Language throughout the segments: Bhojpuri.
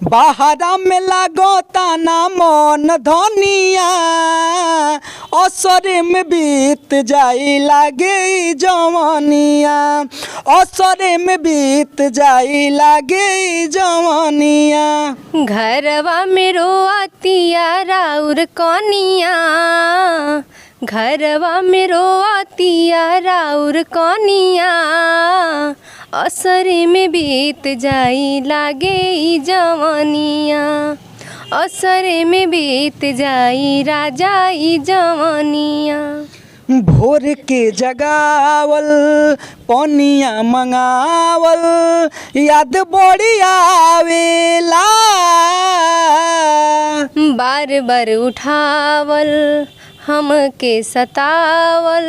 बाहरा में लागता ना मन धनिया, असरे में बीत जाई लागे ई जवानिया, असरे में बीत जाई लागे ई जवानिया। घरवा में रोअतिया राउर कनिया, घरवा में रोअतिया राउर कनिया, असरे में बीत जाई लागे ई जवानिया, असरे में बीत जाई राजा ई जवानिया। भोर के जगावल पनिया मंगावल याद बड़ी आवेला, बार बार उठावल हमके सतावल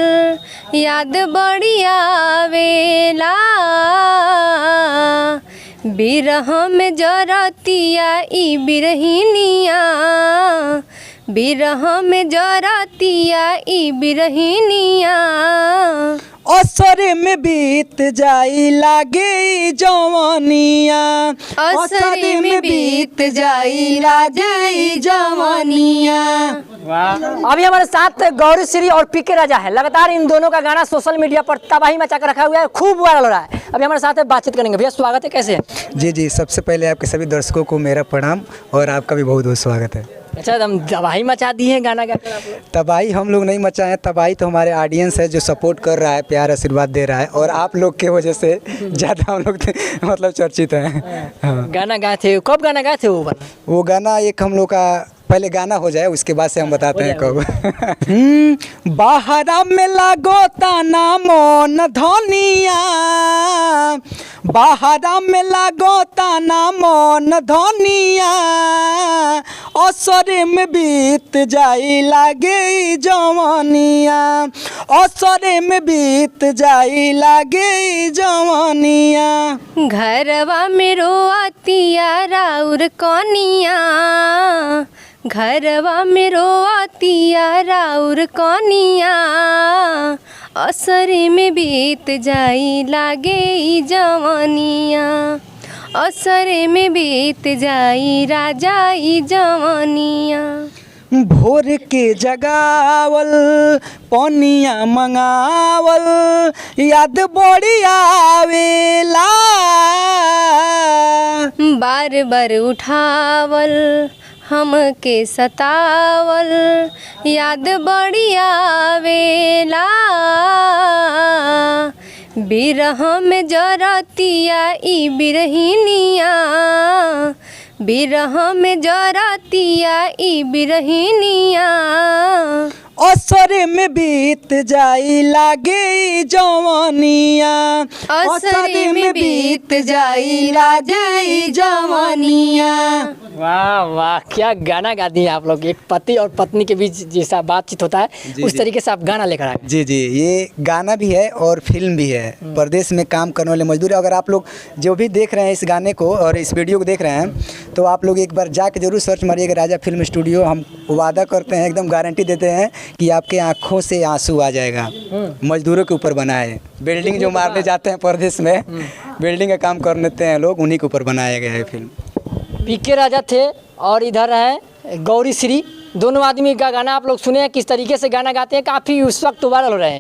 याद बड़ी आवेला, बिरह में जरतिया ई बिरहिनिया, बिरह में जरतिया ई बिरहिनिया, असरे में बीत जाई लागे ई जवानिया, असरे में बीत जाई राजा ई जवानिया। अभी हमारे साथ गौरी श्री और पीके राजा है। लगातार इन दोनों का गाना सोशल मीडिया पर तबाही मचा कर रखा हुआ है, खूब वायरल हो रहा है। अभी हमारे साथ बातचीत करेंगे। भैया स्वागत है, कैसे हैं? जी, सबसे पहले आपके सभी दर्शकों को मेरा प्रणाम और आपका भी बहुत बहुत स्वागत है। अच्छा, हम तबाही मचा दी है गाना गाकर आप लोग? तबाही हम लोग नहीं मचाए हैं, तबाही तो हमारे ऑडियंस है जो सपोर्ट कर रहा है, प्यार आशीर्वाद दे रहा है और आप लोग के वजह से ज़्यादा हम लोग मतलब चर्चित हैं। हाँ। गाना गाए थे, कब गाना गाए थे वो वाला? वो गाना एक हम लोग का पहले गाना हो जाए उसके बाद से हम बताते हैं कब। बाहरा में लागोता ना मन धनिया, बाहरा में लागोता ना मन धनिया, असरे में बीत जाई लागे ई जवानिया, असरे में बीत जाई लागे ई जवानिया। घरवा में रोअतिया राउर कनिया, घरवा में रोअतिया राउर कनिया, असरे में बीत जाई लागे ई जवानिया, असरे में बीत जाई राजा ई जवानिया। भोर के जगावल पनिया मंगावल याद बड़ी आवेला, बार बार उठावल हमके सतावल याद बड़ी आवेला, बिरह में जरतिया ई बिरहिनिया, बिरह में जरतिया ई बिरहिनिया, असरे में बीत जाई लागे ई जवानिया, असरे में बीत जाई राजा ई जवानिया। वाह वाह, क्या गाना गा दिए आप लोग। एक पति और पत्नी के बीच जैसा बातचीत होता है उस तरीके से आप गाना लेकर आए। जी, ये गाना भी है और फिल्म भी है। परदेश में काम करने वाले मजदूर, अगर आप लोग जो भी देख रहे हैं इस गाने को और इस वीडियो को देख रहे हैं तो आप लोग एक बार जाके जरूर सर्च मारिएगा राजा फिल्म स्टूडियो। हम वादा करते हैं, एकदम गारंटी देते हैं कि आपके आँखों से आंसू आ जाएगा। मजदूरों के ऊपर बना है, बिल्डिंग जो मारने जाते हैं परदेश में, बिल्डिंग का काम कर लेते हैं लोग, उन्हीं के ऊपर बनाया गया है फिल्म। पीके राजा थे और इधर है गौरी श्री। दोनों आदमी का गाना आप लोग सुने हैं किस तरीके से गाना गाते हैं, काफ़ी उस वक्त वायरल हो रहे हैं।